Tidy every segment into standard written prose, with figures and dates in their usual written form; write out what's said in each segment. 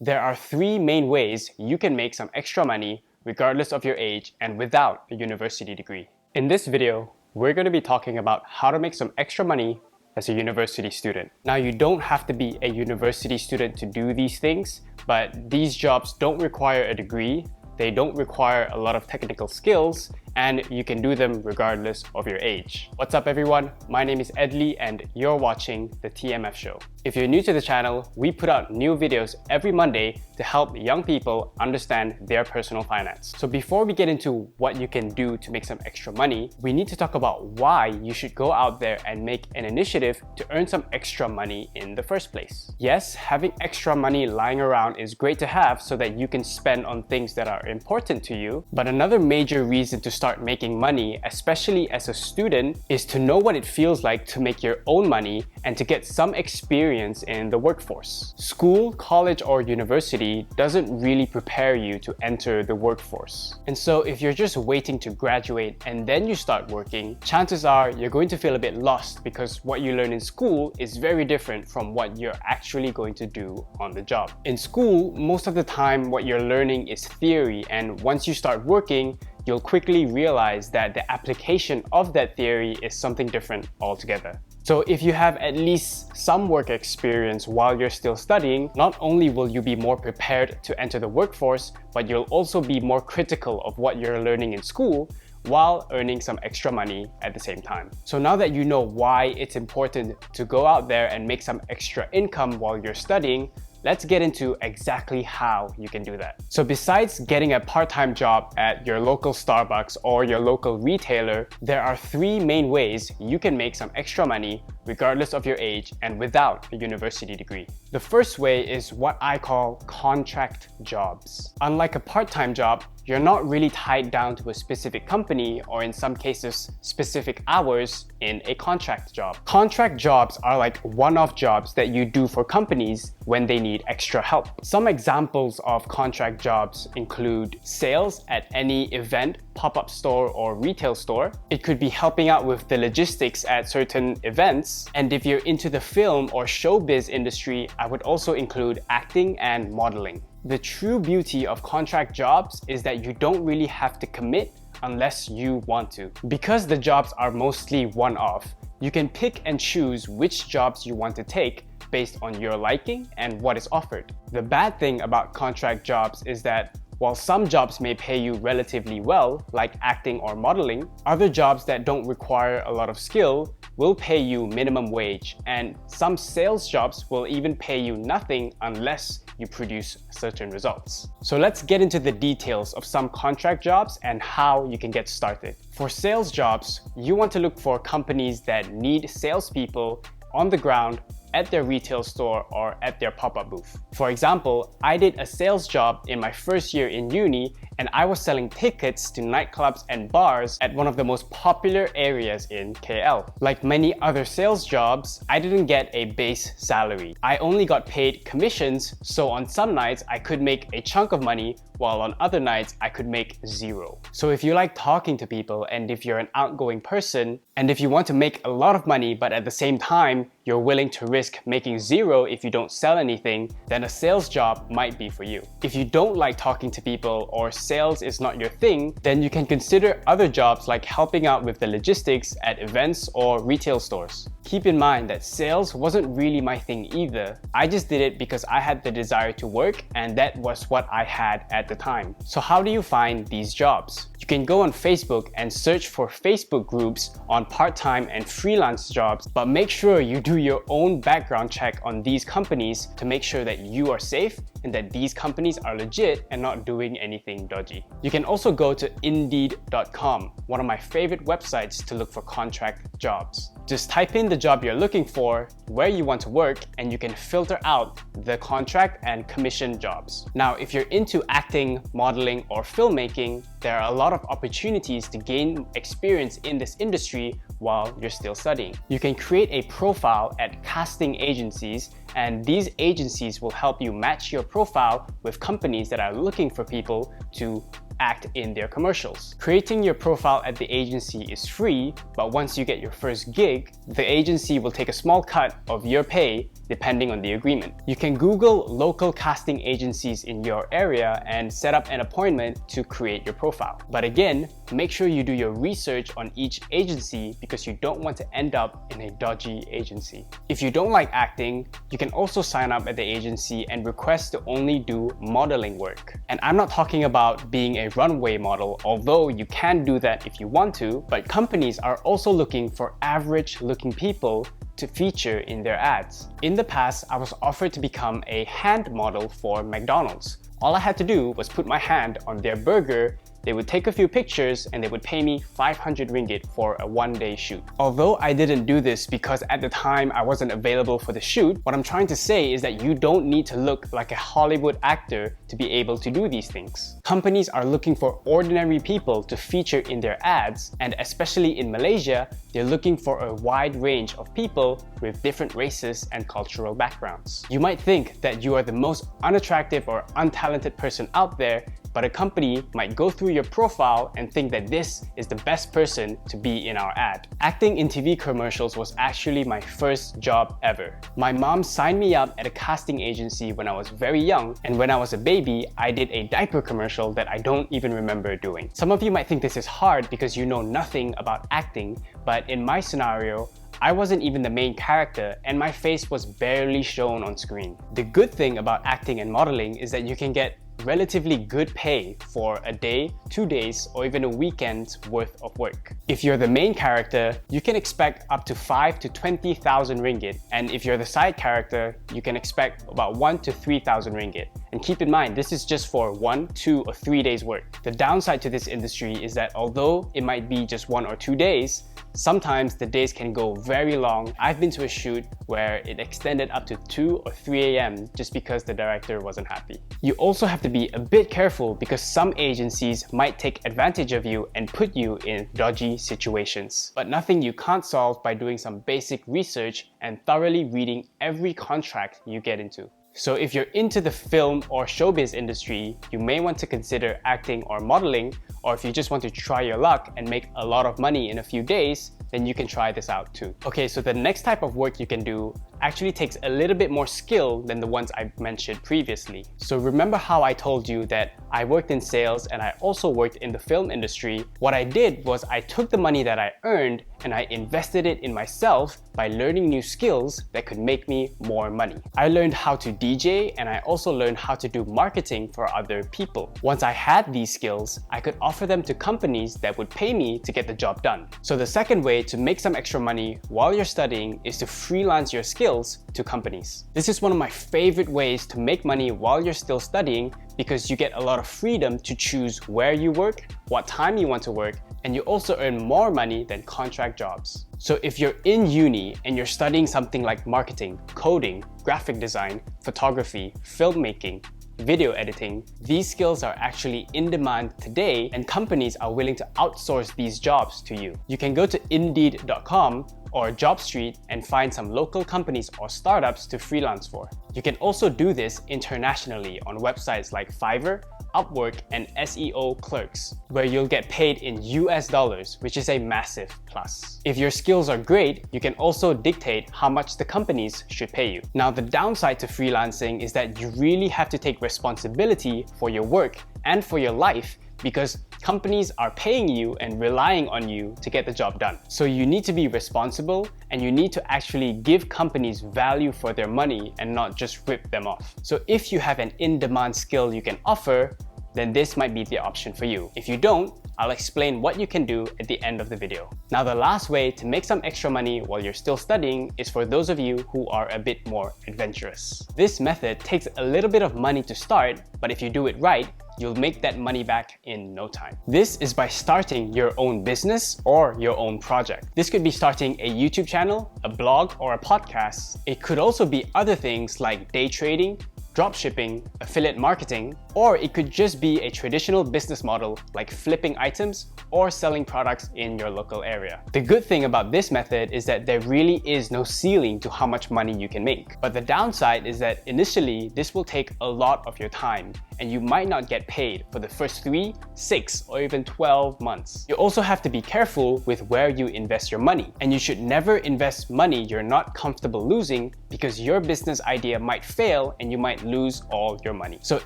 There are three main ways you can make some extra money regardless of your age and without a university degree. In this video, we're going to be talking about how to make some extra money as a university student. Now, you don't have to be a university student to do these things, but these jobs don't require a degree, they don't require a lot of technical skills, and you can do them regardless of your age. What's up everyone? My name is Edley and you're watching The TMF Show. If you're new to the channel, we put out new videos every Monday to help young people understand their personal finance. So before we get into what you can do to make some extra money, we need to talk about why you should go out there and make an initiative to earn some extra money in the first place. Yes, having extra money lying around is great to have so that you can spend on things that are important to you, but another major reason to start making money, especially as a student, is to know what it feels like to make your own money and to get some experience in the workforce. School, college, or university doesn't really prepare you to enter the workforce. And so if you're just waiting to graduate and then you start working, chances are you're going to feel a bit lost because what you learn in school is very different from what you're actually going to do on the job. In school, most of the time what you're learning is theory, and once you start working, you'll quickly realize that the application of that theory is something different altogether. So if you have at least some work experience while you're still studying, not only will you be more prepared to enter the workforce, but you'll also be more critical of what you're learning in school while earning some extra money at the same time. So now that you know why it's important to go out there and make some extra income while you're studying, let's get into exactly how you can do that. So besides getting a part-time job at your local Starbucks or your local retailer, there are three main ways you can make some extra money regardless of your age and without a university degree. The first way is what I call contract jobs. Unlike a part-time job, you're not really tied down to a specific company or in some cases specific hours in a contract job. Contract jobs are like one-off jobs that you do for companies when they need extra help. Some examples of contract jobs include sales at any event, pop-up store or retail store. It could be helping out with the logistics at certain events. And if you're into the film or showbiz industry, I would also include acting and modeling. The true beauty of contract jobs is that you don't really have to commit unless you want to. Because the jobs are mostly one-off, you can pick and choose which jobs you want to take based on your liking and what is offered. The bad thing about contract jobs is that while some jobs may pay you relatively well, like acting or modeling, other jobs that don't require a lot of skill will pay you minimum wage, and some sales jobs will even pay you nothing unless you produce certain results. So let's get into the details of some contract jobs and how you can get started. For sales jobs, you want to look for companies that need salespeople on the ground at their retail store or at their pop-up booth. For example, I did a sales job in my first year in uni, and I was selling tickets to nightclubs and bars at one of the most popular areas in KL. Like many other sales jobs, I didn't get a base salary. I only got paid commissions, so on some nights I could make a chunk of money, while on other nights I could make zero. So if you like talking to people, and if you're an outgoing person, and if you want to make a lot of money but at the same time you're willing to risk making zero if you don't sell anything, then a sales job might be for you. If you don't like talking to people or sales is not your thing, then you can consider other jobs like helping out with the logistics at events or retail stores. Keep in mind that sales wasn't really my thing either. I just did it because I had the desire to work, and that was what I had at the time. So how do you find these jobs? You can go on Facebook and search for Facebook groups on part-time and freelance jobs, but make sure you do your own background check on these companies to make sure that you are safe and that these companies are legit and not doing anything dodgy. You can also go to Indeed.com, one of my favorite websites to look for contract jobs. Just type in the job you're looking for, where you want to work, and you can filter out the contract and commission jobs. Now, if you're into acting, modeling, or filmmaking, there are a lot of opportunities to gain experience in this industry while you're still studying. You can create a profile at casting agencies, and these agencies will help you match your profile with companies that are looking for people to act in their commercials. Creating your profile at the agency is free, but once you get your first gig, the agency will take a small cut of your pay depending on the agreement. You can Google local casting agencies in your area and set up an appointment to create your profile. But again, make sure you do your research on each agency because you don't want to end up in a dodgy agency. If you don't like acting, you can also sign up at the agency and request to only do modeling work. And I'm not talking about being a runway model, although you can do that if you want to, but companies are also looking for average-looking people to feature in their ads. In the past, I was offered to become a hand model for McDonald's. All I had to do was put my hand on their burger, they would take a few pictures, and they would pay me 500 ringgit for a one-day shoot. Although I didn't do this because at the time I wasn't available for the shoot, what I'm trying to say is that you don't need to look like a Hollywood actor to be able to do these things. Companies are looking for ordinary people to feature in their ads, and especially in Malaysia, they're looking for a wide range of people with different races and cultural backgrounds. You might think that you are the most unattractive or untalented person out there, but a company might go through your profile and think that this is the best person to be in our ad. Acting in TV commercials was actually my first job ever. My mom signed me up at a casting agency when I was very young, and when I was a baby, I did a diaper commercial that I don't even remember doing. Some of you might think this is hard because you know nothing about acting, but in my scenario, I wasn't even the main character and my face was barely shown on screen. The good thing about acting and modeling is that you can get relatively good pay for a day, 2 days, or even a weekend's worth of work. If you're the main character, you can expect up to 5 to 20,000 ringgit, and if you're the side character, you can expect about 1 to 3,000 ringgit. And keep in mind, this is just for 1, 2, or 3 days work. The downside to this industry is that although it might be just 1 or 2 days, sometimes the days can go very long. I've been to a shoot where it extended up to 2 or 3 a.m. just because the director wasn't happy. You also have to be a bit careful because some agencies might take advantage of you and put you in dodgy situations. But nothing you can't solve by doing some basic research and thoroughly reading every contract you get into. So if you're into the film or showbiz industry, you may want to consider acting or modeling, or if you just want to try your luck and make a lot of money in a few days, then you can try this out too. Okay, so the next type of work you can do actually takes a little bit more skill than the ones I mentioned previously. So remember how I told you that I worked in sales and I also worked in the film industry? What I did was I took the money that I earned and I invested it in myself by learning new skills that could make me more money. I learned how to DJ and I also learned how to do marketing for other people. Once I had these skills, I could offer them to companies that would pay me to get the job done. So the second way to make some extra money while you're studying is to freelance your skills to companies. This is one of my favorite ways to make money while you're still studying because you get a lot of freedom to choose where you work, what time you want to work, and you also earn more money than contract jobs. So if you're in uni and you're studying something like marketing, coding, graphic design, photography, filmmaking, video editing, these skills are actually in demand today and companies are willing to outsource these jobs to you. You can go to Indeed.com or JobStreet and find some local companies or startups to freelance for. You can also do this internationally on websites like Fiverr, Upwork, and SEO Clerks, where you'll get paid in US dollars, which is a massive plus. If your skills are great, you can also dictate how much the companies should pay you. Now, the downside to freelancing is that you really have to take responsibility for your work and for your life because companies are paying you and relying on you to get the job done. So you need to be responsible and you need to actually give companies value for their money and not just rip them off. So if you have an in-demand skill you can offer, then this might be the option for you. If you don't, I'll explain what you can do at the end of the video. Now, the last way to make some extra money while you're still studying is for those of you who are a bit more adventurous. This method takes a little bit of money to start, but if you do it right, you'll make that money back in no time. This is by starting your own business or your own project. This could be starting a YouTube channel, a blog, or a podcast. It could also be other things like day trading, dropshipping, affiliate marketing, or it could just be a traditional business model like flipping items or selling products in your local area. The good thing about this method is that there really is no ceiling to how much money you can make. But the downside is that initially this will take a lot of your time and you might not get paid for the first 3, 6, or even 12 months. You also have to be careful with where you invest your money, and you should never invest money you're not comfortable losing because your business idea might fail and you might lose all your money. So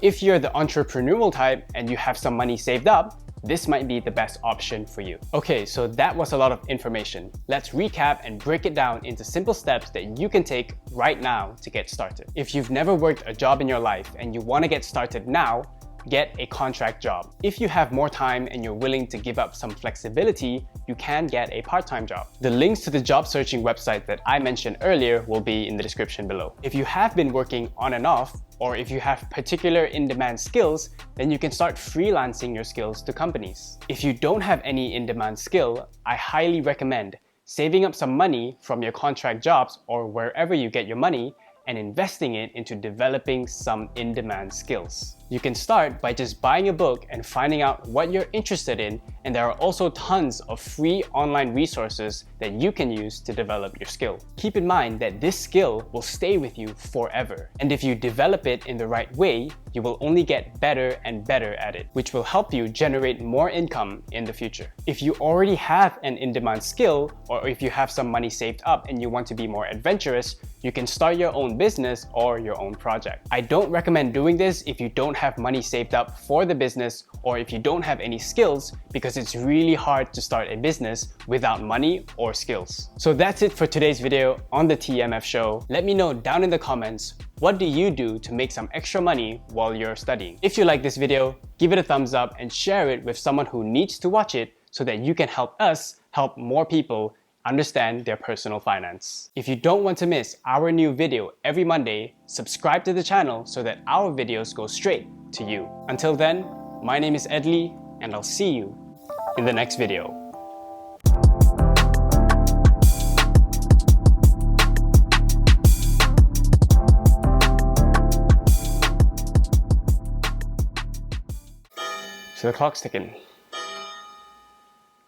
if you're the entrepreneurial type and you have some money saved up, this might be the best option for you. Okay, so that was a lot of information. Let's recap and break it down into simple steps that you can take right now to get started. If you've never worked a job in your life and you want to get started now, get a contract job. If you have more time and you're willing to give up some flexibility, you can get a part-time job. The links to the job searching website that I mentioned earlier will be in the description below. If you have been working on and off, or if you have particular in-demand skills, then you can start freelancing your skills to companies. If you don't have any in-demand skill, I highly recommend saving up some money from your contract jobs or wherever you get your money and investing it into developing some in-demand skills. You can start by just buying a book and finding out what you're interested in, and there are also tons of free online resources that you can use to develop your skill. Keep in mind that this skill will stay with you forever, and if you develop it in the right way, you will only get better and better at it, which will help you generate more income in the future. If you already have an in-demand skill, or if you have some money saved up and you want to be more adventurous, you can start your own business or your own project. I don't recommend doing this if you don't have money saved up for the business or if you don't have any skills, because it's really hard to start a business without money or skills. So that's it for today's video on the TMF show. Let me know down in the comments, what do you do to make some extra money while you're studying? If you like this video, give it a thumbs up and share it with someone who needs to watch it so that you can help us help more people understand their personal finance. If you don't want to miss our new video every Monday, subscribe to the channel so that our videos go straight to you. Until then, my name is Edley, and I'll see you in the next video. So the clock's ticking.